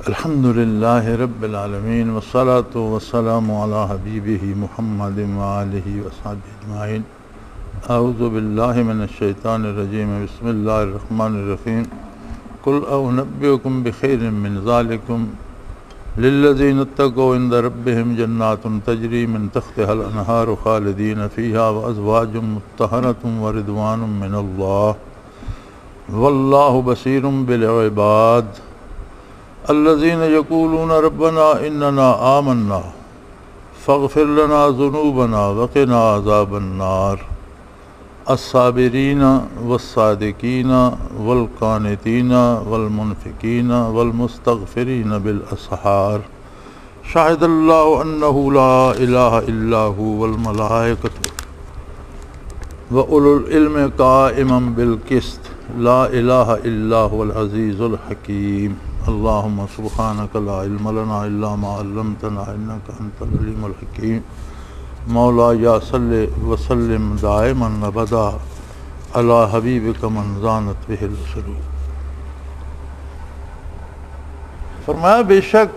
الحمدللہ رب العالمین والصلاة والسلام علی حبیبہ محمد وآلہ وصحبہ اجمعین۔ اعوذ باللہ من الشیطان الرجیم، بسم اللہ الرحمن الرحیم۔ قل انبئکم بخیر من ذالکم للذین اتقوا عند ربہم جنات تجری من تحتہا الانہار خالدین فیہا وازواج مطہرۃ ورضوان من اللہ واللہ بصیر بالعباد۔ الذين يقولون ربنا إننا آمنا فاغفر لنا ذنوبنا وقنا عذاب النار الصابرين والصادقين والقانتين والمنفقين والمستغفرين بالأسحار شهد الله أنه لا إله إلا هو والملائكة وأولو العلم قائما بالقسط لا إله إلا هو العزيز الحكيم۔ اللہم سبحانک لا علم لنا الا ما علمتنا انک انت العلیم الحکیم۔ مولا یا صلی وسلم دائما ابدا علی حبیبک من زانت بہ السرور۔ فرمایا بے شک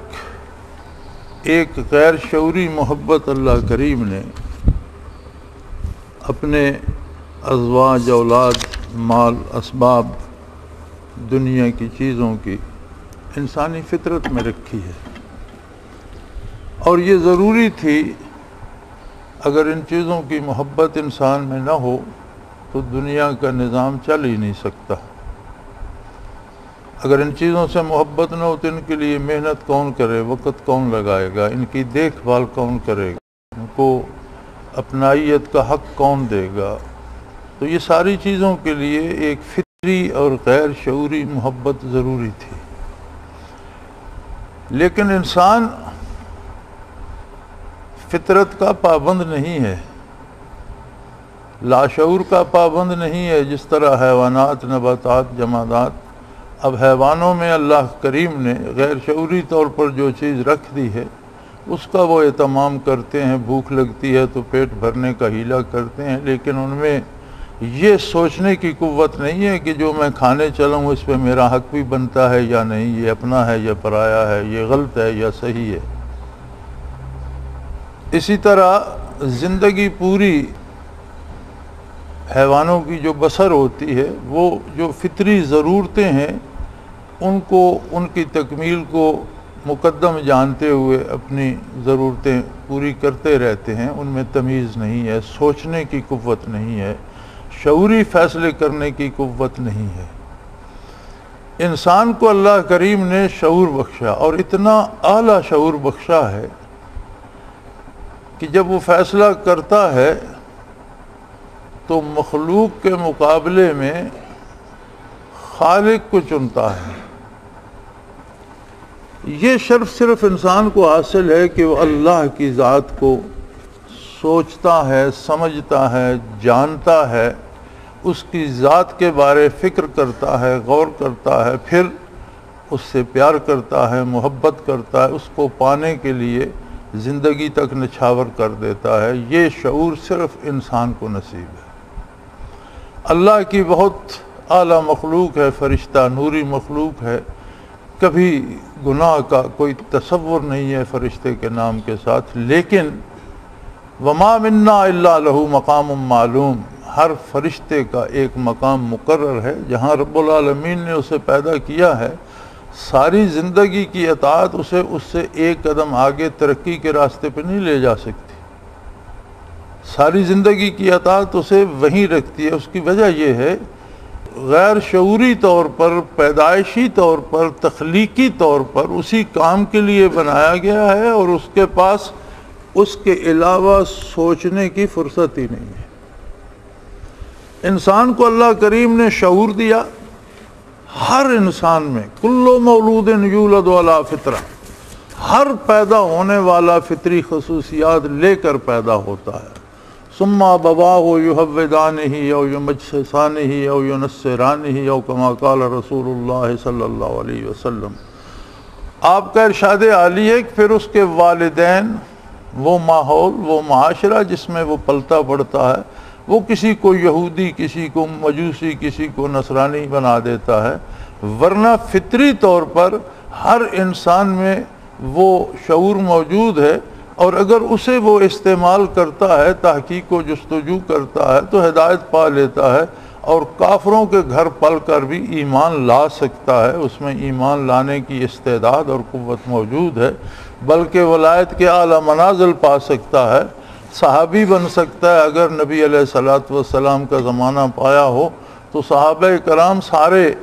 ایک غیر شعوری محبت اللہ کریم نے اپنے ازواج، اولاد، مال، اسباب، دنیا کی چیزوں کی انسانی فطرت میں رکھی ہے، اور یہ ضروری تھی۔ اگر ان چیزوں کی محبت انسان میں نہ ہو تو دنیا کا نظام چل ہی نہیں سکتا۔ اگر ان چیزوں سے محبت نہ ہو تو ان کے لیے محنت کون کرے، وقت کون لگائے گا، ان کی دیکھ بھال کون کرے گا، ان کو اپنائیت کا حق کون دے گا۔ تو یہ ساری چیزوں کے لیے ایک فطری اور غیر شعوری محبت ضروری تھی۔ لیکن انسان فطرت کا پابند نہیں ہے، لاشعور کا پابند نہیں ہے، جس طرح حیوانات، نباتات، جمادات۔ اب حیوانوں میں اللہ کریم نے غیر شعوری طور پر جو چیز رکھ دی ہے اس کا وہ اہتمام کرتے ہیں، بھوک لگتی ہے تو پیٹ بھرنے کا ہیلا کرتے ہیں، لیکن ان میں یہ سوچنے کی قوت نہیں ہے کہ جو میں کھانے چلوں اس پہ میرا حق بھی بنتا ہے یا نہیں، یہ اپنا ہے یا پرایا ہے، یہ غلط ہے یا صحیح ہے۔ اسی طرح زندگی پوری حیوانوں کی جو بسر ہوتی ہے، وہ جو فطری ضرورتیں ہیں ان کو، ان کی تکمیل کو مقدم جانتے ہوئے اپنی ضرورتیں پوری کرتے رہتے ہیں۔ ان میں تمیز نہیں ہے، سوچنے کی قوت نہیں ہے، شعوری فیصلے کرنے کی قوت نہیں ہے۔ انسان کو اللہ کریم نے شعور بخشا، اور اتنا اعلیٰ شعور بخشا ہے کہ جب وہ فیصلہ کرتا ہے تو مخلوق کے مقابلے میں خالق کو چنتا ہے۔ یہ شرف صرف انسان کو حاصل ہے کہ وہ اللہ کی ذات کو سوچتا ہے، سمجھتا ہے، جانتا ہے، اس کی ذات کے بارے فکر کرتا ہے، غور کرتا ہے، پھر اس سے پیار کرتا ہے، محبت کرتا ہے، اس کو پانے کے لیے زندگی تک نچھاور کر دیتا ہے۔ یہ شعور صرف انسان کو نصیب ہے۔ اللہ کی بہت اعلیٰ مخلوق ہے، فرشتہ، نوری مخلوق ہے، کبھی گناہ کا کوئی تصور نہیں ہے فرشتے کے نام کے ساتھ، لیکن وما منا الا لہ مقام معلوم، ہر فرشتے کا ایک مقام مقرر ہے جہاں رب العالمین نے اسے پیدا کیا ہے۔ ساری زندگی کی اطاعت اسے اس سے ایک قدم آگے ترقی کے راستے پہ نہیں لے جا سکتی، ساری زندگی کی اطاعت اسے وہیں رکھتی ہے۔ اس کی وجہ یہ ہے غیر شعوری طور پر، پیدائشی طور پر، تخلیقی طور پر اسی کام کے لیے بنایا گیا ہے، اور اس کے پاس اس کے علاوہ سوچنے کی فرصت ہی نہیں ہے۔ انسان کو اللہ کریم نے شعور دیا، ہر انسان میں کل مولود یولد علی فطرہ، ہر پیدا ہونے والا فطری خصوصیات لے کر پیدا ہوتا ہے۔ ثم ابواہ یحودانہ او یمجسسانہ او ینصرانہ او کما قال رسول اللہ صلی اللہ علیہ وسلم۔ آپ کا ارشاد عالی ہے کہ پھر اس کے والدین، وہ ماحول، وہ معاشرہ جس میں وہ پلتا پڑتا ہے، وہ کسی کو یہودی، کسی کو مجوسی، کسی کو نصرانی بنا دیتا ہے، ورنہ فطری طور پر ہر انسان میں وہ شعور موجود ہے، اور اگر اسے وہ استعمال کرتا ہے، تحقیق و جستجو کرتا ہے تو ہدایت پا لیتا ہے، اور کافروں کے گھر پل کر بھی ایمان لا سکتا ہے، اس میں ایمان لانے کی استعداد اور قوت موجود ہے، بلکہ ولایت کے اعلیٰ منازل پا سکتا ہے، صحابی بن سکتا ہے۔ اگر نبی علیہ الصلوۃ والسلام کا زمانہ پایا ہو تو صحابہ کرام سارے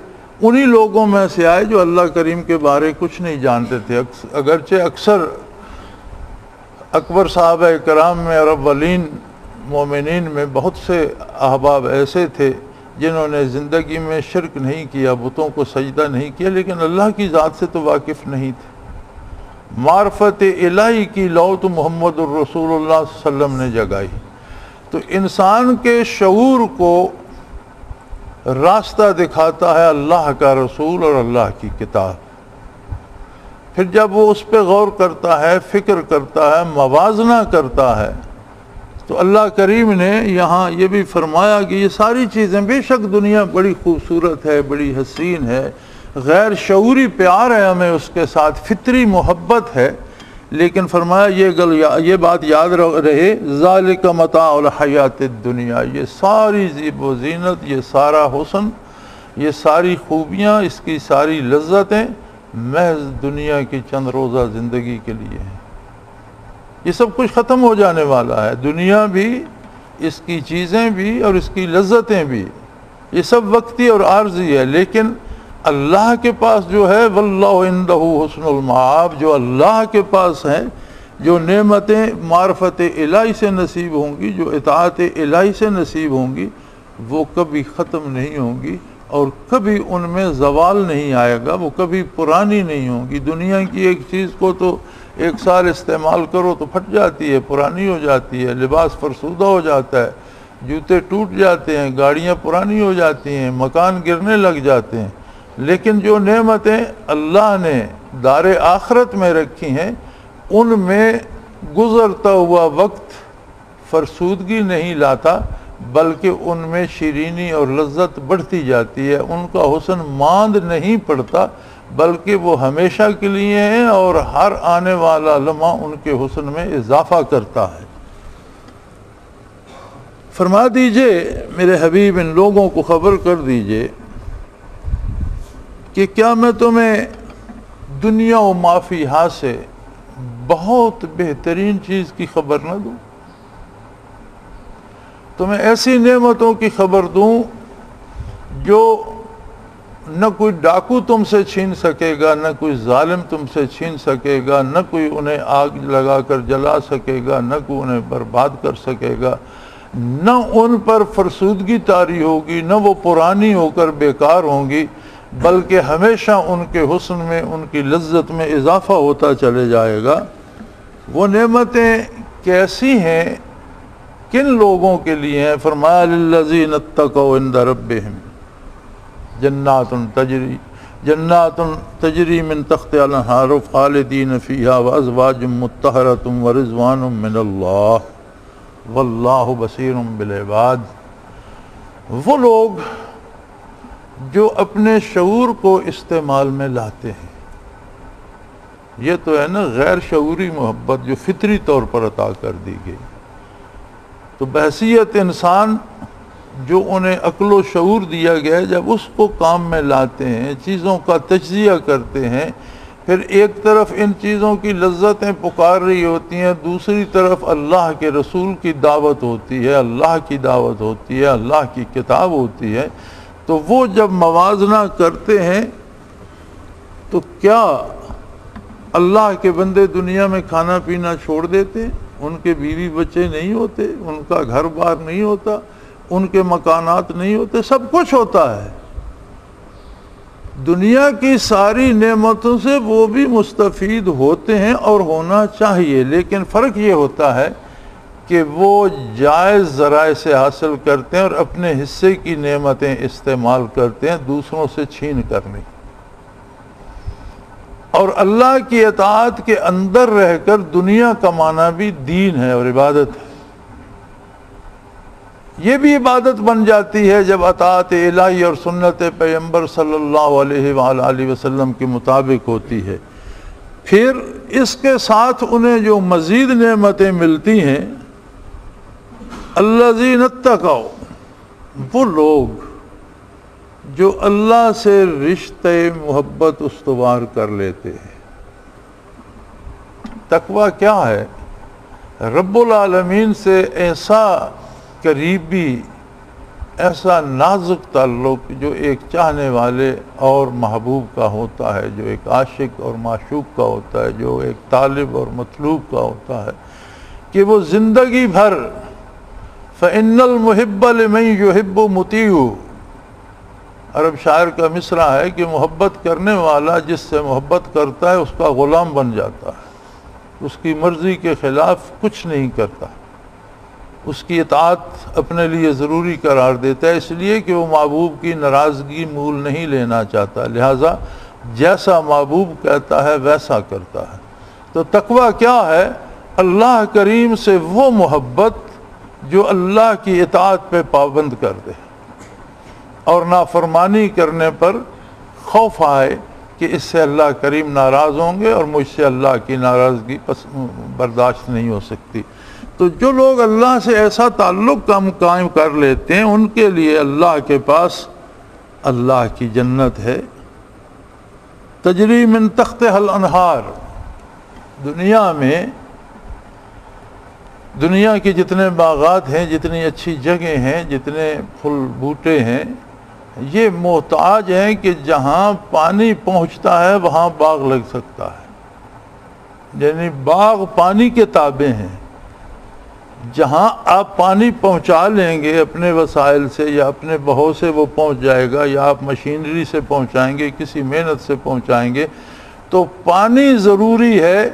انہی لوگوں میں سے آئے جو اللہ کریم کے بارے کچھ نہیں جانتے تھے، اگرچہ اکثر اکبر صحابہ کرام میں اور اولین مومنین میں بہت سے احباب ایسے تھے جنہوں نے زندگی میں شرک نہیں کیا، بتوں کو سجدہ نہیں کیا، لیکن اللہ کی ذات سے تو واقف نہیں تھے۔ معرفت الہی کی لو تو محمد الرسول اللہ صلی اللہ علیہ وسلم نے جگائی۔ تو انسان کے شعور کو راستہ دکھاتا ہے اللہ کا رسول اور اللہ کی کتاب۔ پھر جب وہ اس پہ غور کرتا ہے، فکر کرتا ہے، موازنہ کرتا ہے، تو اللہ کریم نے یہاں یہ بھی فرمایا کہ یہ ساری چیزیں، بے شک دنیا بڑی خوبصورت ہے، بڑی حسین ہے، غیر شعوری پیار ہے ہمیں اس کے ساتھ، فطری محبت ہے، لیکن فرمایا یہ بات یاد رہے، ذالک متاع الحیات الدنیا، یہ ساری زیب و زینت، یہ سارا حسن، یہ ساری خوبیاں، اس کی ساری لذتیں محض دنیا کی چند روزہ زندگی کے لیے ہیں۔ یہ سب کچھ ختم ہو جانے والا ہے، دنیا بھی، اس کی چیزیں بھی اور اس کی لذتیں بھی، یہ سب وقتی اور عارضی ہے، لیکن اللہ کے پاس جو ہے واللہ عندہ حسن المآب، جو اللہ کے پاس ہیں، جو نعمتیں معرفت الہی سے نصیب ہوں گی، جو اطاعت الہی سے نصیب ہوں گی، وہ کبھی ختم نہیں ہوں گی اور کبھی ان میں زوال نہیں آئے گا، وہ کبھی پرانی نہیں ہوں گی۔ دنیا کی ایک چیز کو تو ایک سال استعمال کرو تو پھٹ جاتی ہے، پرانی ہو جاتی ہے، لباس فرسودہ ہو جاتا ہے، جوتے ٹوٹ جاتے ہیں، گاڑیاں پرانی ہو جاتی ہیں، مکان گرنے لگ جاتے ہیں، لیکن جو نعمتیں اللہ نے دار آخرت میں رکھی ہیں، ان میں گزرتا ہوا وقت فرسودگی نہیں لاتا، بلکہ ان میں شیرینی اور لذت بڑھتی جاتی ہے، ان کا حسن ماند نہیں پڑتا، بلکہ وہ ہمیشہ کے لیے ہیں، اور ہر آنے والا لمحہ ان کے حسن میں اضافہ کرتا ہے۔ فرما دیجئے میرے حبیب، ان لوگوں کو خبر کر دیجئے کہ کیا میں تمہیں دنیا و ما فیہا سے بہت بہترین چیز کی خبر نہ دوں؟ تمہیں ایسی نعمتوں کی خبر دوں جو نہ کوئی ڈاکو تم سے چھین سکے گا، نہ کوئی ظالم تم سے چھین سکے گا، نہ کوئی انہیں آگ لگا کر جلا سکے گا، نہ کوئی انہیں برباد کر سکے گا، نہ ان پر فرسودگی طاری ہوگی، نہ وہ پرانی ہو کر بیکار ہوں گی، بلکہ ہمیشہ ان کے حسن میں، ان کی لذت میں اضافہ ہوتا چلے جائے گا۔ وہ نعمتیں کیسی ہیں، کن لوگوں کے لیے ہیں؟ فرمایا للذین اتقوا عند ربہم جنات تجری من تحتہا الانہار خالدین فیہا وازواج مطہرۃ ورضوان من اللہ واللہ بصیر بالعباد۔ وہ لوگ جو اپنے شعور کو استعمال میں لاتے ہیں، یہ تو ہے نا غیر شعوری محبت جو فطری طور پر عطا کر دی گئی، تو بحیثیت انسان جو انہیں عقل و شعور دیا گیا ہے، جب اس کو کام میں لاتے ہیں، چیزوں کا تجزیہ کرتے ہیں، پھر ایک طرف ان چیزوں کی لذتیں پکار رہی ہوتی ہیں، دوسری طرف اللہ کے رسول کی دعوت ہوتی ہے، اللہ کی دعوت ہوتی ہے، اللہ کی کتاب ہوتی ہے، تو وہ جب موازنہ کرتے ہیں تو کیا اللہ کے بندے دنیا میں کھانا پینا چھوڑ دیتے ہیں؟ ان کے بیوی بچے نہیں ہوتے، ان کا گھر بار نہیں ہوتا، ان کے مکانات نہیں ہوتے، سب کچھ ہوتا ہے۔ دنیا کی ساری نعمتوں سے وہ بھی مستفید ہوتے ہیں اور ہونا چاہیے، لیکن فرق یہ ہوتا ہے کہ وہ جائز ذرائع سے حاصل کرتے ہیں اور اپنے حصے کی نعمتیں استعمال کرتے ہیں دوسروں سے چھین کرنے، اور اللہ کی اطاعت کے اندر رہ کر دنیا کمانا بھی دین ہے اور عبادت ہے۔ یہ بھی عبادت بن جاتی ہے جب اطاعت الہی اور سنت پیغمبر صلی اللہ علیہ وآلہ وسلم کے مطابق ہوتی ہے۔ پھر اس کے ساتھ انہیں جو مزید نعمتیں ملتی ہیں، الذین اتقوا، وہ لوگ جو اللہ سے رشتے محبت استوار کر لیتے ہیں۔ تقویٰ کیا ہے؟ رب العالمین سے ایسا قریبی، ایسا نازک تعلق جو ایک چاہنے والے اور محبوب کا ہوتا ہے، جو ایک عاشق اور معشوق کا ہوتا ہے، جو ایک طالب اور مطلوب کا ہوتا ہے، کہ وہ زندگی بھر فَإِنَّ الْمُحِبَّ لِمَنْ يُحِبُّ مُطِيعُ، عرب شاعر کا مصرع ہے کہ محبت کرنے والا جس سے محبت کرتا ہے اس کا غلام بن جاتا ہے، اس کی مرضی کے خلاف کچھ نہیں کرتا، اس کی اطاعت اپنے لیے ضروری قرار دیتا ہے، اس لیے کہ وہ محبوب کی ناراضگی مول نہیں لینا چاہتا، لہٰذا جیسا محبوب کہتا ہے ویسا کرتا ہے۔ تو تقویٰ کیا ہے؟ اللہ کریم سے وہ محبت جو اللہ کی اطاعت پہ پابند کر دے اور نافرمانی کرنے پر خوف آئے کہ اس سے اللہ کریم ناراض ہوں گے اور مجھ سے اللہ کی ناراضگی برداشت نہیں ہو سکتی۔ تو جو لوگ اللہ سے ایسا تعلق قائم کر لیتے ہیں، ان کے لیے اللہ کے پاس اللہ کی جنت ہے، تجری من تحتہا الانہار۔ دنیا کے جتنے باغات ہیں، جتنی اچھی جگہیں ہیں، جتنے پھل بوٹے ہیں، یہ محتاج ہیں کہ جہاں پانی پہنچتا ہے وہاں باغ لگ سکتا ہے، یعنی باغ پانی کے تابع ہیں۔ جہاں آپ پانی پہنچا لیں گے اپنے وسائل سے یا اپنے بہو سے وہ پہنچ جائے گا، یا آپ مشینری سے پہنچائیں گے، کسی محنت سے پہنچائیں گے، تو پانی ضروری ہے۔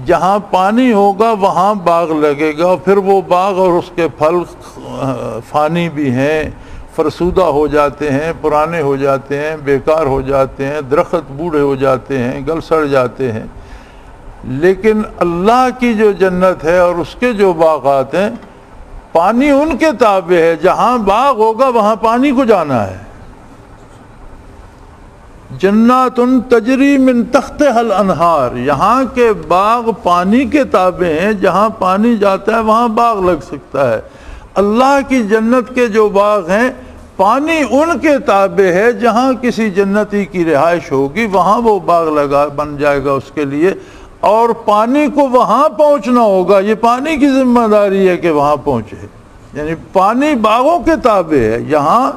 جہاں پانی ہوگا وہاں باغ لگے گا، پھر وہ باغ اور اس کے پھل فانی بھی ہیں، فرسودہ ہو جاتے ہیں، پرانے ہو جاتے ہیں، بیکار ہو جاتے ہیں، درخت بوڑھے ہو جاتے ہیں، گل سڑ جاتے ہیں۔ لیکن اللہ کی جو جنت ہے اور اس کے جو باغات ہیں، پانی ان کے تابع ہے، جہاں باغ ہوگا وہاں پانی کو جانا ہے۔ جنات تجری من تحتہا الانہار، یہاں کے باغ پانی کے تابع ہیں، جہاں پانی جاتا ہے وہاں باغ لگ سکتا ہے۔ اللہ کی جنت کے جو باغ ہیں، پانی ان کے تابع ہے، جہاں کسی جنتی کی رہائش ہوگی وہاں وہ باغ بن جائے گا اس کے لیے، اور پانی کو وہاں پہنچنا ہوگا، یہ پانی کی ذمہ داری ہے کہ وہاں پہنچے، یعنی پانی باغوں کے تابع ہے، یہاں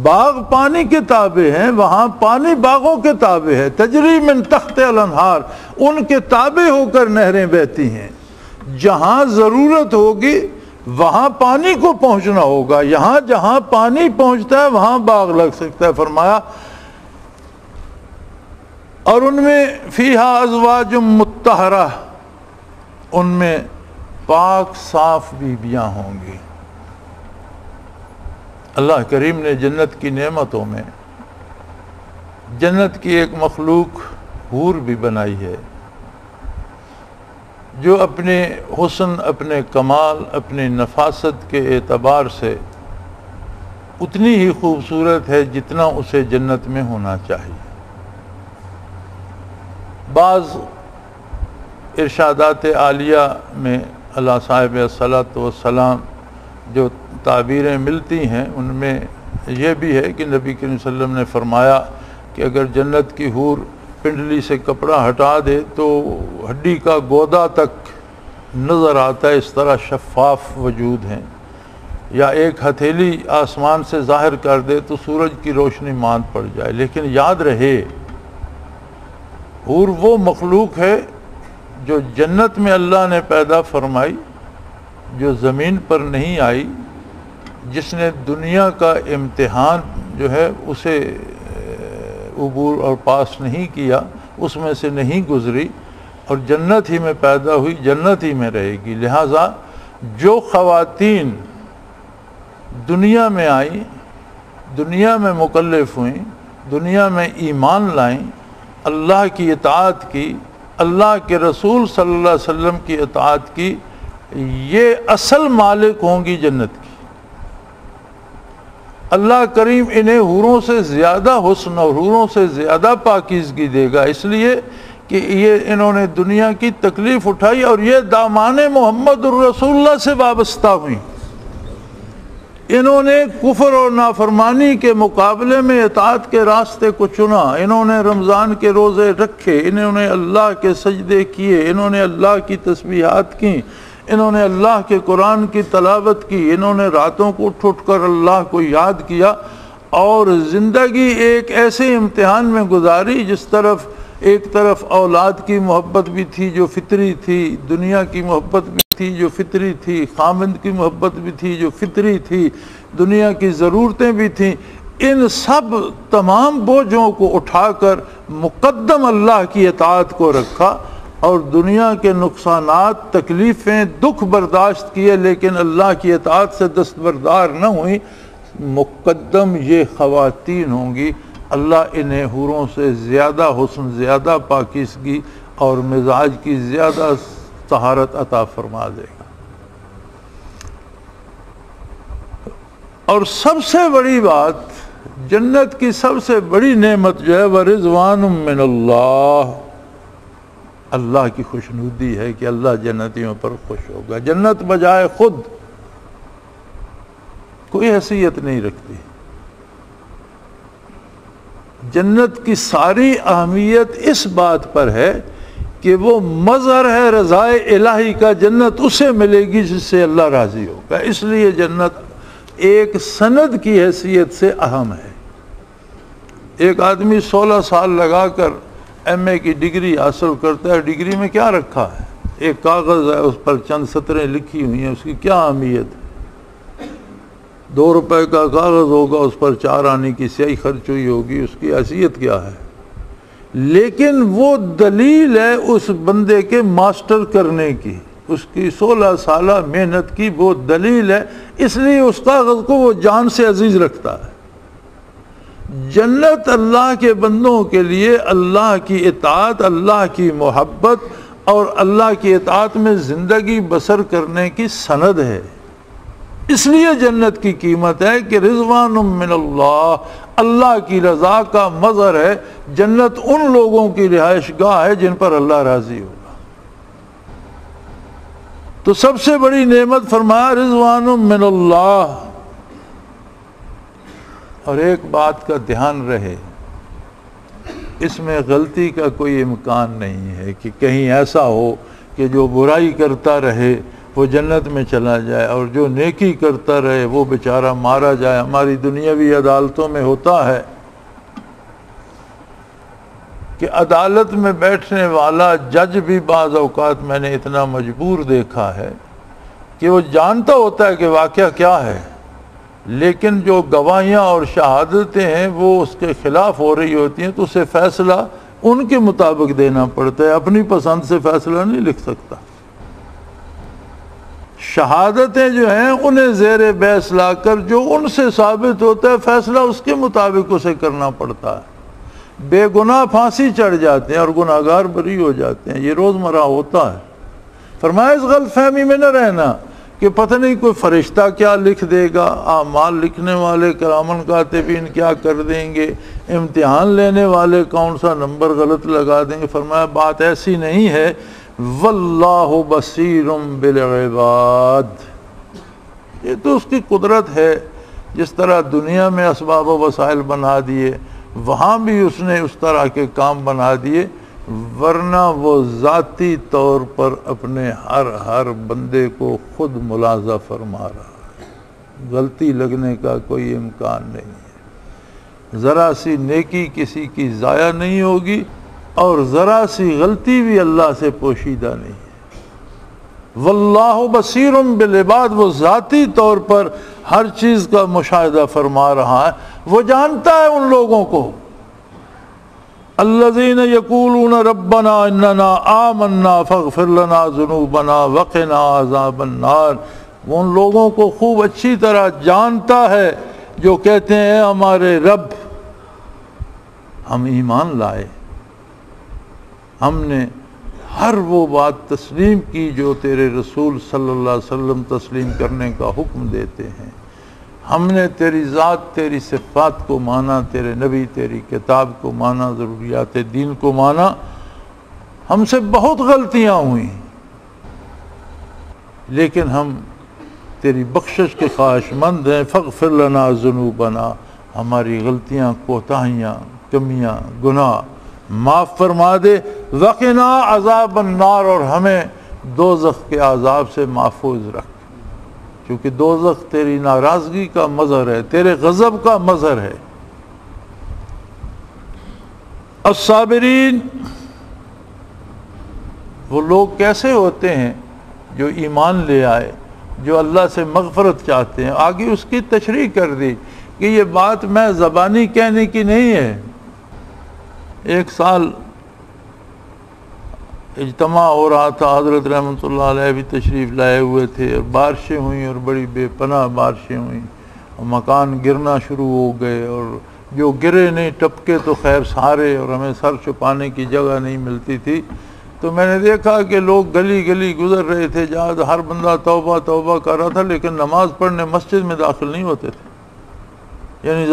باغ پانی کے تابع ہیں، وہاں پانی باغوں کے تابع ہے۔ تجری من تحتہا الانہار، ان کے تابع ہو کر نہریں بہتی ہیں۔ جہاں ضرورت ہوگی وہاں پانی کو پہنچنا ہوگا، یہاں جہاں پانی پہنچتا ہے وہاں باغ لگ سکتا ہے۔ فرمایا اور ان میں فیہا ازواج مطہرہ، ان میں پاک صاف بیویاں ہوں گی۔ اللہ کریم نے جنت کی نعمتوں میں جنت کی ایک مخلوق حور بھی بنائی ہے، جو اپنے حسن، اپنے کمال، اپنی نفاست کے اعتبار سے اتنی ہی خوبصورت ہے جتنا اسے جنت میں ہونا چاہیے۔ بعض ارشادات عالیہ میں اللہ صاحب الصلاۃ والسلام جو تعبیریں ملتی ہیں، ان میں یہ بھی ہے کہ نبی کریم صلی اللہ علیہ وسلم نے فرمایا کہ اگر جنت کی حور پنڈلی سے کپڑا ہٹا دے تو ہڈی کا گودا تک نظر آتا ہے، اس طرح شفاف وجود ہیں، یا ایک ہتھیلی آسمان سے ظاہر کر دے تو سورج کی روشنی ماند پڑ جائے۔ لیکن یاد رہے، حور وہ مخلوق ہے جو جنت میں اللہ نے پیدا فرمائی، جو زمین پر نہیں آئی، جس نے دنیا کا امتحان جو ہے اسے عبور اور پاس نہیں کیا، اس میں سے نہیں گزری، اور جنت ہی میں پیدا ہوئی، جنت ہی میں رہے گی۔ لہٰذا جو خواتین دنیا میں آئیں، دنیا میں مکلف ہوئیں، دنیا میں ایمان لائیں، اللہ کی اطاعت کی، اللہ کے رسول صلی اللہ علیہ وسلم کی اطاعت کی، یہ اصل مالک ہوں گی جنت کی۔ اللہ کریم انہیں حوروں سے زیادہ حسن اور حوروں سے زیادہ پاکیزگی دے گا، اس لیے کہ یہ انہوں نے دنیا کی تکلیف اٹھائی اور یہ دامان محمد الرسول اللہ سے وابستہ ہوئی۔ انہوں نے کفر اور نافرمانی کے مقابلے میں اطاعت کے راستے کو چنا، انہوں نے رمضان کے روزے رکھے، انہوں نے اللہ کے سجدے کیے، انہوں نے اللہ کی تسبیحات کی، انہوں نے اللہ کے قرآن کی تلاوت کی، انہوں نے راتوں کو اٹھ اٹھ کر اللہ کو یاد کیا، اور زندگی ایک ایسے امتحان میں گزاری جس طرف ایک طرف اولاد کی محبت بھی تھی جو فطری تھی، دنیا کی محبت بھی تھی جو فطری تھی، خامند کی محبت بھی تھی جو فطری تھی، دنیا کی ضرورتیں بھی تھیں، ان سب تمام بوجھوں کو اٹھا کر مقدم اللہ کی اطاعت کو رکھا اور دنیا کے نقصانات، تکلیفیں، دکھ برداشت کیے، لیکن اللہ کی اطاعت سے دستبردار نہ ہوئی۔ مقدم یہ خواتین ہوں گی، اللہ انہیں حوروں سے زیادہ حسن، زیادہ پاکیزگی اور مزاج کی زیادہ طہارت عطا فرما دے گا۔ اور سب سے بڑی بات، جنت کی سب سے بڑی نعمت جو ہے وَرِضْوَانٌ مِّنَ اللَّهِ، اللہ کی خوشنودی ہے کہ اللہ جنتیوں پر خوش ہوگا۔ جنت بجائے خود کوئی حیثیت نہیں رکھتی۔ جنت کی ساری اہمیت اس بات پر ہے کہ وہ مظہر ہے رضائے الہی کا، جنت اسے ملے گی جس سے اللہ راضی ہوگا، اس لیے جنت ایک سند کی حیثیت سے اہم ہے۔ ایک آدمی 16 سال لگا کر ایم اے کی ڈگری حاصل کرتا ہے، ڈگری میں کیا رکھا ہے؟ ایک کاغذ ہے، اس پر چند سطریں لکھی ہوئی ہیں، اس کی کیا اہمیت ہے؟ 2 روپے کا کاغذ ہوگا، اس پر 4 آنے کی سیاہی خرچ ہوئی ہوگی، اس کی حیثیت کیا ہے؟ لیکن وہ دلیل ہے اس بندے کے ماسٹر کرنے کی، اس کی 16 سالہ محنت کی وہ دلیل ہے، اس لیے اس کاغذ کو وہ جان سے عزیز رکھتا ہے۔ جنت اللہ کے بندوں کے لیے اللہ کی اطاعت، اللہ کی محبت اور اللہ کی اطاعت میں زندگی بسر کرنے کی سند ہے۔ اس لیے جنت کی قیمت ہے کہ رضوان من اللہ، اللہ کی رضا کا مظہر ہے۔ جنت ان لوگوں کی رہائش گاہ ہے جن پر اللہ راضی ہوگا۔ تو سب سے بڑی نعمت فرمایا رضوان من اللہ۔ اور ایک بات کا دھیان رہے، اس میں غلطی کا کوئی امکان نہیں ہے کہ کہیں ایسا ہو کہ جو برائی کرتا رہے وہ جنت میں چلا جائے اور جو نیکی کرتا رہے وہ بیچارہ مارا جائے۔ ہماری دنیاوی عدالتوں میں ہوتا ہے کہ عدالت میں بیٹھنے والا جج بھی بعض اوقات میں نے اتنا مجبور دیکھا ہے کہ وہ جانتا ہوتا ہے کہ واقعہ کیا ہے، لیکن جو گواہیاں اور شہادتیں ہیں وہ اس کے خلاف ہو رہی ہوتی ہیں تو اسے فیصلہ ان کے مطابق دینا پڑتا ہے، اپنی پسند سے فیصلہ نہیں لکھ سکتا۔ شہادتیں جو ہیں انہیں زیر بحث لا کر جو ان سے ثابت ہوتا ہے فیصلہ اس کے مطابق اسے کرنا پڑتا ہے۔ بے گناہ پھانسی چڑھ جاتے ہیں اور گناہگار بری ہو جاتے ہیں، یہ روزمرہ ہوتا ہے۔ فرمایا اس غلط فہمی میں نہ رہنا کہ پتہ نہیں کوئی فرشتہ کیا لکھ دے گا، اعمال لکھنے والے کرامن کاتبین کیا کر دیں گے، امتحان لینے والے کون سا نمبر غلط لگا دیں گے۔ فرمایا بات ایسی نہیں ہے، واللہ بصیر بالعباد، یہ تو اس کی قدرت ہے۔ جس طرح دنیا میں اسباب و وسائل بنا دیے، وہاں بھی اس نے اس طرح کے کام بنا دیے، ورنہ وہ ذاتی طور پر اپنے ہر بندے کو خود ملاحظہ فرما رہا ہے، غلطی لگنے کا کوئی امکان نہیں ہے۔ ذرا سی نیکی کسی کی ضائع نہیں ہوگی اور ذرا سی غلطی بھی اللہ سے پوشیدہ نہیں ہے۔ واللہ بصیر بالعباد، وہ ذاتی طور پر ہر چیز کا مشاہدہ فرما رہا ہے، وہ جانتا ہے ان لوگوں کو۔ الذین یقولون ربنا اننا آمنا فاغفر لنا ذنوبنا وقنا عذاب النار، وہ ان لوگوں کو خوب اچھی طرح جانتا ہے جو کہتے ہیں ہمارے رب، ہم ایمان لائے، ہم نے ہر وہ بات تسلیم کی جو تیرے رسول صلی اللہ علیہ وسلم تسلیم کرنے کا حکم دیتے ہیں، ہم نے تیری ذات، تیری صفات کو مانا، تیرے نبی، تیری کتاب کو مانا، ضروریات دین کو مانا، ہم سے بہت غلطیاں ہوئیں، لیکن ہم تیری بخشش کے خواہش مند ہیں۔ فاغفر لنا ذنوبنا، ہماری غلطیاں، کوتاہیاں، کمیاں، گناہ معاف فرما دے۔ وقنا عذاب النار، اور ہمیں دوزخ کے عذاب سے محفوظ رکھ، کیونکہ دوزخ تیری ناراضگی کا مظہر ہے، تیرے غضب کا مظہر ہے۔ الصابرین، وہ لوگ کیسے ہوتے ہیں جو ایمان لے آئے، جو اللہ سے مغفرت چاہتے ہیں۔ آگے اس کی تشریح کر دی کہ یہ بات میں زبانی کہنے کی نہیں ہے۔ ایک سال اجتماع ہو رہا تھا، حضرت رحمۃ اللہ علیہ بھی تشریف لائے ہوئے تھے، اور بارشیں ہوئیں اور بڑی بے پناہ بارشیں ہوئیں، اور مکان گرنا شروع ہو گئے، اور جو گرے نہیں ٹپکے تو خیر سارے، اور ہمیں سر چھپانے کی جگہ نہیں ملتی تھی۔ تو میں نے دیکھا کہ لوگ گلی گلی گزر رہے تھے، جہاں ہر بندہ توبہ توبہ کر رہا تھا، لیکن نماز پڑھنے مسجد میں داخل نہیں ہوتے تھے، یعنی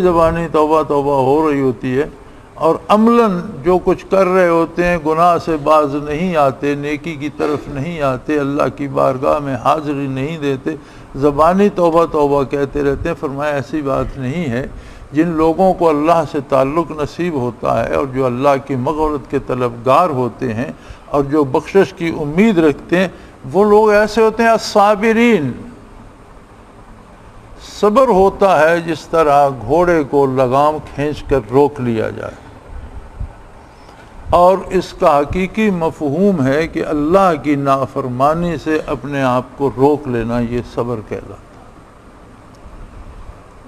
زبانی توبہ توبہ ہو رہی ہوتی ہے، اور عملاً جو کچھ کر رہے ہوتے ہیں گناہ سے باز نہیں آتے، نیکی کی طرف نہیں آتے، اللہ کی بارگاہ میں حاضری نہیں دیتے، زبانی توبہ توبہ کہتے رہتے ہیں۔ فرمایا ایسی بات نہیں ہے۔ جن لوگوں کو اللہ سے تعلق نصیب ہوتا ہے، اور جو اللہ کی مغفرت کے طلبگار ہوتے ہیں، اور جو بخشش کی امید رکھتے ہیں، وہ لوگ ایسے ہوتے ہیں الصابرین۔ صبر ہوتا ہے جس طرح گھوڑے کو لگام کھینچ کر روک لیا جائے، اور اس کا حقیقی مفہوم ہے کہ اللہ کی نافرمانی سے اپنے آپ کو روک لینا، یہ صبر کہلاتا ہے۔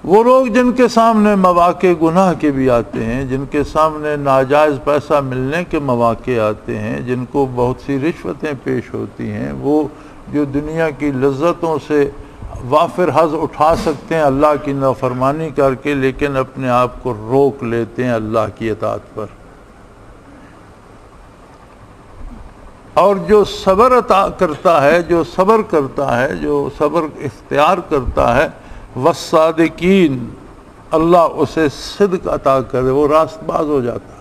وہ لوگ جن کے سامنے مواقع گناہ کے بھی آتے ہیں، جن کے سامنے ناجائز پیسہ ملنے کے مواقع آتے ہیں، جن کو بہت سی رشوتیں پیش ہوتی ہیں، وہ جو دنیا کی لذتوں سے وافر حظ اٹھا سکتے ہیں اللہ کی نافرمانی کر کے، لیکن اپنے آپ کو روک لیتے ہیں اللہ کی اطاعت پر۔ اور جو صبر عطا کرتا ہے، جو صبر کرتا ہے، جو صبر اختیار کرتا ہے، والصادقین، اللہ اسے صدق عطا کرے، وہ راست باز ہو جاتا ہے۔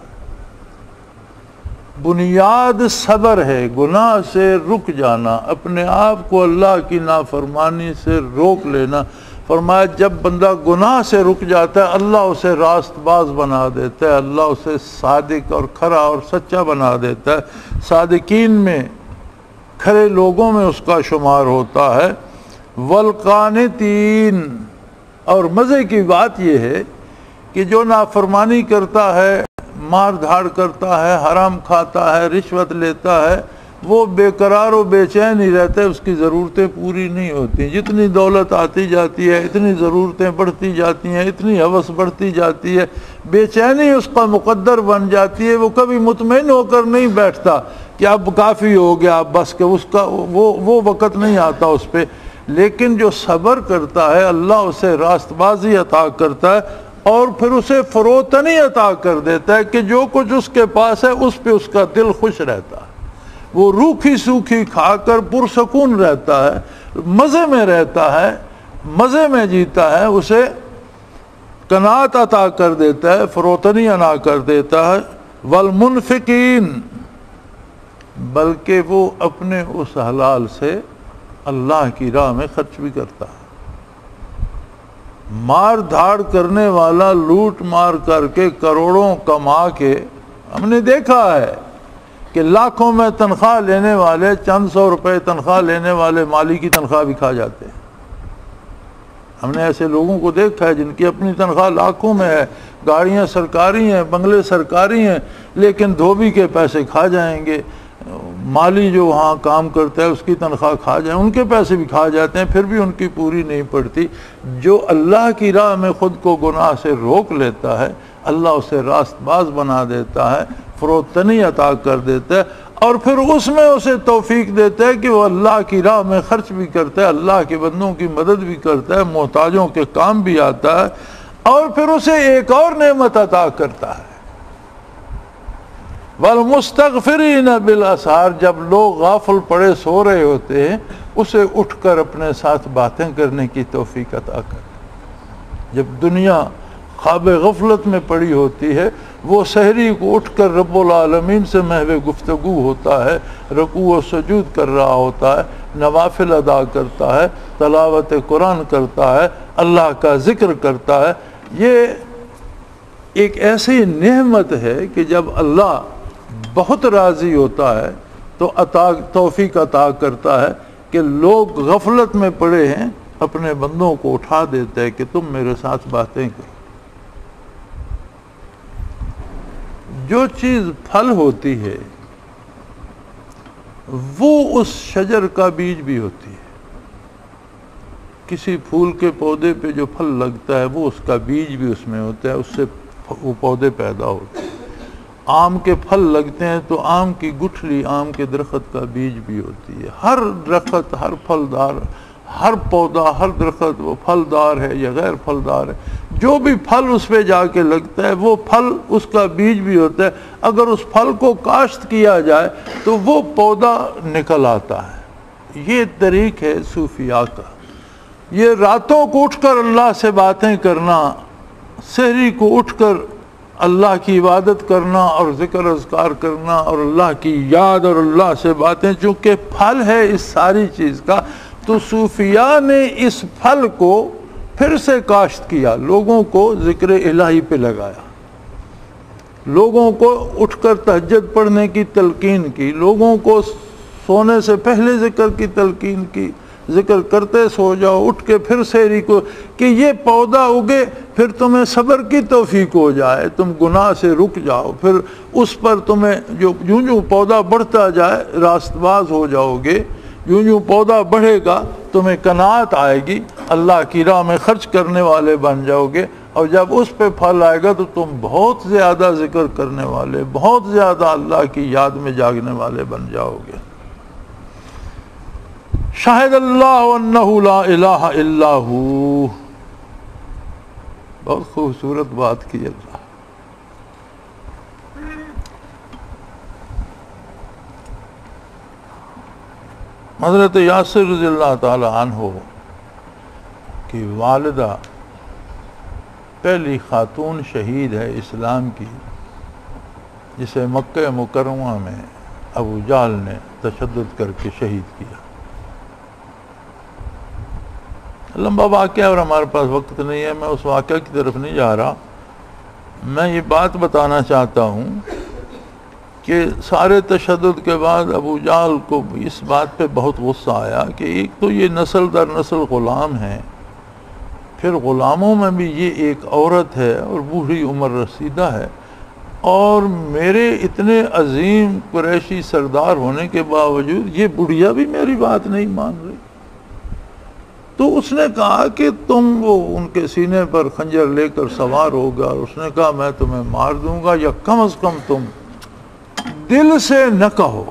بنیاد صبر ہے گناہ سے رک جانا، اپنے آپ کو اللہ کی نافرمانی سے روک لینا۔ فرمایا جب بندہ گناہ سے رک جاتا ہے، اللہ اسے راست باز بنا دیتا ہے، اللہ اسے صادق اور کھرا اور سچا بنا دیتا ہے، صادقین میں، کھرے لوگوں میں اس کا شمار ہوتا ہے۔ والقانتین، اور مزے کی بات یہ ہے کہ جو نافرمانی کرتا ہے، مار دھاڑ کرتا ہے، حرام کھاتا ہے، رشوت لیتا ہے، وہ بے قرار و بے چین ہی رہتا ہے، اس کی ضرورتیں پوری نہیں ہوتی۔ جتنی دولت آتی جاتی ہے، اتنی ضرورتیں بڑھتی جاتی ہیں، اتنی ہوس بڑھتی جاتی ہے، بے چینی اس کا مقدر بن جاتی ہے۔ وہ کبھی مطمئن ہو کر نہیں بیٹھتا کہ اب کافی ہو گیا، اب بس، کہ اس کا وہ وقت نہیں آتا اس پہ۔ لیکن جو صبر کرتا ہے، اللہ اسے راست بازی عطا کرتا ہے، اور پھر اسے فروتنی عطا کر دیتا ہے کہ جو کچھ اس کے پاس ہے اس پہ اس کا دل خوش رہتا ہے، وہ روکھی سوکھی کھا کر پرسکون رہتا ہے، مزے میں رہتا ہے، مزے میں جیتا ہے، اسے قناعت عطا کر دیتا ہے، فروتنی عطا کر دیتا ہے۔ والمنفقین، بلکہ وہ اپنے اس حلال سے اللہ کی راہ میں خرچ بھی کرتا ہے۔ مار دھاڑ کرنے والا لوٹ مار کر کے کروڑوں کما کے، ہم نے دیکھا ہے کہ لاکھوں میں تنخواہ لینے والے، چند سو روپے تنخواہ لینے والے مالی کی تنخواہ بھی کھا جاتے ہیں۔ ہم نے ایسے لوگوں کو دیکھا ہے جن کی اپنی تنخواہ لاکھوں میں ہے، گاڑیاں سرکاری ہیں، بنگلے سرکاری ہیں، لیکن دھوبی کے پیسے کھا جائیں گے۔ مالی جو وہاں کام کرتا ہے اس کی تنخواہ کھا جائیں، ان کے پیسے بھی کھا جاتے ہیں، پھر بھی ان کی پوری نہیں پڑتی۔ جو اللہ کی راہ میں خود کو گناہ سے روک لیتا ہے، اللہ اسے راست باز بنا دیتا ہے، فروتنی عطا کر دیتا ہے، اور پھر اس میں اسے توفیق دیتا ہے کہ وہ اللہ کی راہ میں خرچ بھی کرتا ہے، اللہ کے بندوں کی مدد بھی کرتا ہے، محتاجوں کے کام بھی آتا ہے، اور پھر اسے ایک اور نعمت عطا کرتا ہے۔ والمستغفرین بالاسحار، جب لوگ غافل پڑے سو رہے ہوتے ہیں، اسے اٹھ کر اپنے ساتھ باتیں کرنے کی توفیق عطا کر۔ جب دنیا خواب غفلت میں پڑی ہوتی ہے، وہ سحری کو اٹھ کر رب العالمین سے محو گفتگو ہوتا ہے، رکوع و سجود کر رہا ہوتا ہے، نوافل ادا کرتا ہے، تلاوت قرآن کرتا ہے، اللہ کا ذکر کرتا ہے۔ یہ ایک ایسی نعمت ہے کہ جب اللہ بہت راضی ہوتا ہے تو توفیق عطا کرتا ہے کہ لوگ غفلت میں پڑے ہیں اپنے بندوں کو اٹھا دیتے ہیں کہ تم میرے ساتھ باتیں کرو۔ جو چیز پھل ہوتی ہے وہ اس شجر کا بیج بھی ہوتی ہے۔ کسی پھول کے پودے پہ جو پھل لگتا ہے وہ اس کا بیج بھی اس میں ہوتا ہے، اس سے وہ پودے پیدا ہوتے ہیں۔ آم کے پھل لگتے ہیں تو آم کی گٹھلی آم کے درخت کا بیج بھی ہوتی ہے۔ ہر درخت، ہر پھلدار، ہر پودا، ہر درخت وہ پھلدار ہے یا غیر پھلدار ہے، جو بھی پھل اس پہ جا کے لگتا ہے وہ پھل اس کا بیج بھی ہوتا ہے۔ اگر اس پھل کو کاشت کیا جائے تو وہ پودا نکل آتا ہے۔ یہ طریق ہے صوفیاء کا۔ یہ راتوں کو اٹھ کر اللہ سے باتیں کرنا، سحری کو اٹھ کر اللہ کی عبادت کرنا اور ذکر اذکار کرنا اور اللہ کی یاد اور اللہ سے باتیں، چونکہ پھل ہے اس ساری چیز کا، تو صوفیاء نے اس پھل کو پھر سے کاشت کیا، لوگوں کو ذکر الہی پہ لگایا، لوگوں کو اٹھ کر تہجد پڑھنے کی تلقین کی، لوگوں کو سونے سے پہلے ذکر کی تلقین کی، ذکر کرتے سو جاؤ، اٹھ کے پھر سحری کو، کہ یہ پودا اگے، پھر تمہیں صبر کی توفیق ہو جائے، تم گناہ سے رک جاؤ، پھر اس پر تمہیں جو پودا بڑھتا جائے راست باز ہو جاؤ گے، جو پودا بڑھے گا تمہیں قناعت آئے گی، اللہ کی راہ میں خرچ کرنے والے بن جاؤ گے، اور جب اس پہ پھل آئے گا تو تم بہت زیادہ ذکر کرنے والے، بہت زیادہ اللہ کی یاد میں جاگنے والے بن جاؤ گے۔ شاہد اللہ انہ لا الہ الا ہو، بہت خوبصورت بات کی اللہ۔ حضرت یاسر رضی اللہ تعالی عنہ کی والدہ پہلی خاتون شہید ہے اسلام کی، جسے مکہ مکرمہ میں ابو جہل نے تشدد کر کے شہید کیا۔ لمبا واقعہ اور ہمارے پاس وقت نہیں ہے، میں اس واقعہ کی طرف نہیں جا رہا۔ میں یہ بات بتانا چاہتا ہوں کہ سارے تشدد کے بعد ابو جہل کو اس بات پہ بہت غصہ آیا کہ ایک تو یہ نسل در نسل غلام ہیں، پھر غلاموں میں بھی یہ ایک عورت ہے اور بوڑھی عمر رسیدہ ہے، اور میرے اتنے عظیم قریشی سردار ہونے کے باوجود یہ بڑھیا بھی میری بات نہیں مان رہی۔ تو اس نے کہا کہ تم وہ ان کے سینے پر خنجر لے کر سوار ہوگا، اس نے کہا میں تمہیں مار دوں گا، یا کم از کم تم دل سے نہ کہو،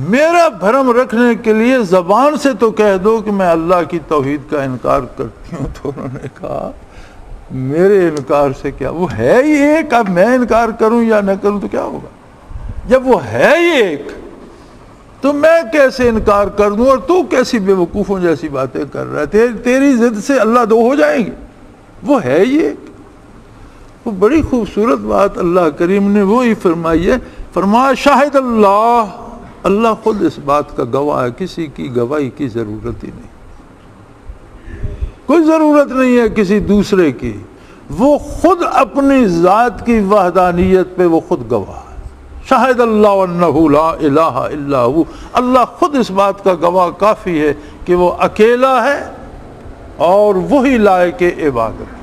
میرا بھرم رکھنے کے لیے زبان سے تو کہہ دو کہ میں اللہ کی توحید کا انکار کرتی ہوں۔ تو انہوں نے کہا میرے انکار سے کیا، وہ ہے ہی ایک، اب میں انکار کروں یا نہ کروں تو کیا ہوگا؟ جب وہ ہے ہی ایک تو میں کیسے انکار کر دوں، اور تو کیسی بے وقوفوں جیسی باتیں کر رہا ہے، تیری ضد سے اللہ دو ہو جائیں گے، وہ ہے ہی ایک۔ وہ بڑی خوبصورت بات اللہ کریم نے وہی فرمائی ہے، فرمایا شاہد اللہ، اللہ خود اس بات کا گواہ ہے، کسی کی گواہی کی ضرورت ہی نہیں، کوئی ضرورت نہیں ہے کسی دوسرے کی، وہ خود اپنی ذات کی وحدانیت پہ وہ خود گواہ ہے۔ شاہد اللہ انہ لا الہ الا ہو، اللہ خود اس بات کا گواہ کافی ہے کہ وہ اکیلا ہے اور وہی لائق عبادت ہے۔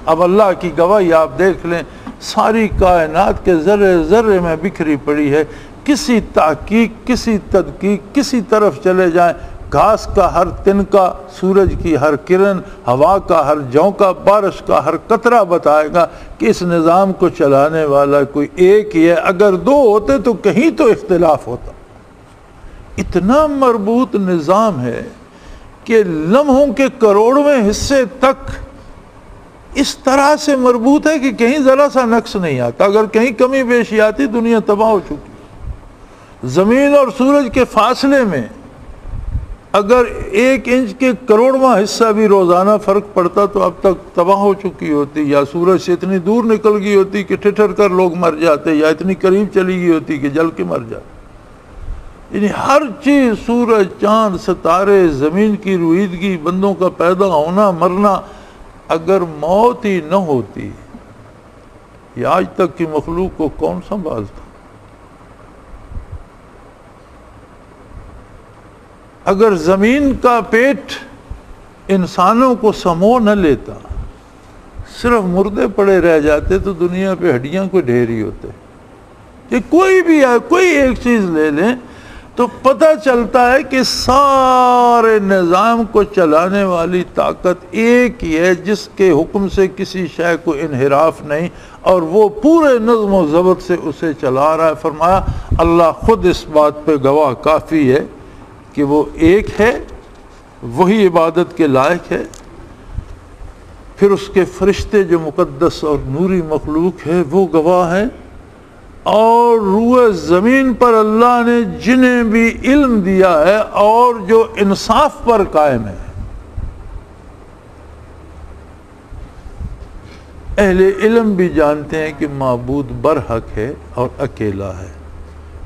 اب اللہ کی گواہی آپ دیکھ لیں، ساری کائنات کے ذرے ذرے میں بکھری پڑی ہے، کسی تحقیق، کسی تدقیق، کسی طرف چلے جائیں، گھاس کا ہر تنکا، سورج کی ہر کرن، ہوا کا ہر جھونکا، بارش کا ہر قطرہ بتائے گا کہ اس نظام کو چلانے والا کوئی ایک ہی ہے، اگر دو ہوتے تو کہیں تو اختلاف ہوتا۔ اتنا مربوط نظام ہے کہ لمحوں کے کروڑویں حصے تک اس طرح سے مربوط ہے کہ کہیں ذرا سا نقص نہیں آتا، اگر کہیں کمی بیشی آتی دنیا تباہ ہو چکی۔ زمین اور سورج کے فاصلے میں اگر 1 انچ کے کروڑواں حصہ بھی روزانہ فرق پڑتا تو اب تک تباہ ہو چکی ہوتی، یا سورج سے اتنی دور نکل گئی ہوتی کہ ٹھٹر کر لوگ مر جاتے، یا اتنی قریب چلی گئی ہوتی کہ جل کے مر جاتے۔ یعنی ہر چیز، سورج، چاند، ستارے، زمین کی رویدگی، بندوں کا پیدا ہونا مرنا، اگر موت ہی نہ ہوتی یہ آج تک کی مخلوق کو کون سنبھالتا؟ اگر زمین کا پیٹ انسانوں کو سمو نہ لیتا، صرف مردے پڑے رہ جاتے تو دنیا پہ ہڈیاں کوئی ڈھیر ہی ہوتے۔ کہ کوئی بھی آئے، کوئی ایک چیز لے لیں تو پتہ چلتا ہے کہ سارے نظام کو چلانے والی طاقت ایک ہی ہے، جس کے حکم سے کسی شے کو انحراف نہیں، اور وہ پورے نظم و ضبط سے اسے چلا رہا ہے۔ فرمایا اللہ خود اس بات پہ گواہ کافی ہے کہ وہ ایک ہے، وہی عبادت کے لائق ہے۔ پھر اس کے فرشتے جو مقدس اور نوری مخلوق ہے وہ گواہ ہیں، اور روئے زمین پر اللہ نے جنہیں بھی علم دیا ہے اور جو انصاف پر قائم ہے، اہل علم بھی جانتے ہیں کہ معبود برحق ہے اور اکیلا ہے،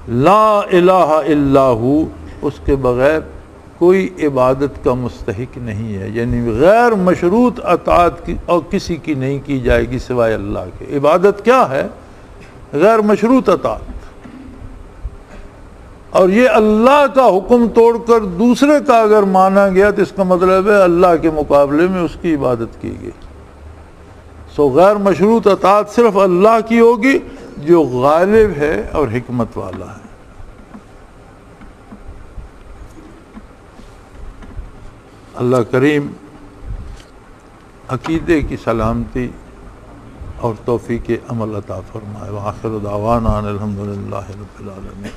لا الہ الا ہو، اس کے بغیر کوئی عبادت کا مستحق نہیں ہے، یعنی غیر مشروط اطاعت کی اور کسی کی نہیں کی جائے گی سوائے اللہ کے۔ عبادت کیا ہے؟ غیر مشروط اطاعت، اور یہ اللہ کا حکم توڑ کر دوسرے کا اگر مانا گیا تو اس کا مطلب ہے اللہ کے مقابلے میں اس کی عبادت کی گئی۔ سو غیر مشروط اطاعت صرف اللہ کی ہوگی جو غالب ہے اور حکمت والا ہے۔ اللہ کریم عقیدے کی سلامتی اور توفیق عمل عطا فرمائے۔ وآخر دعوانا الحمدللہ رب العالمین۔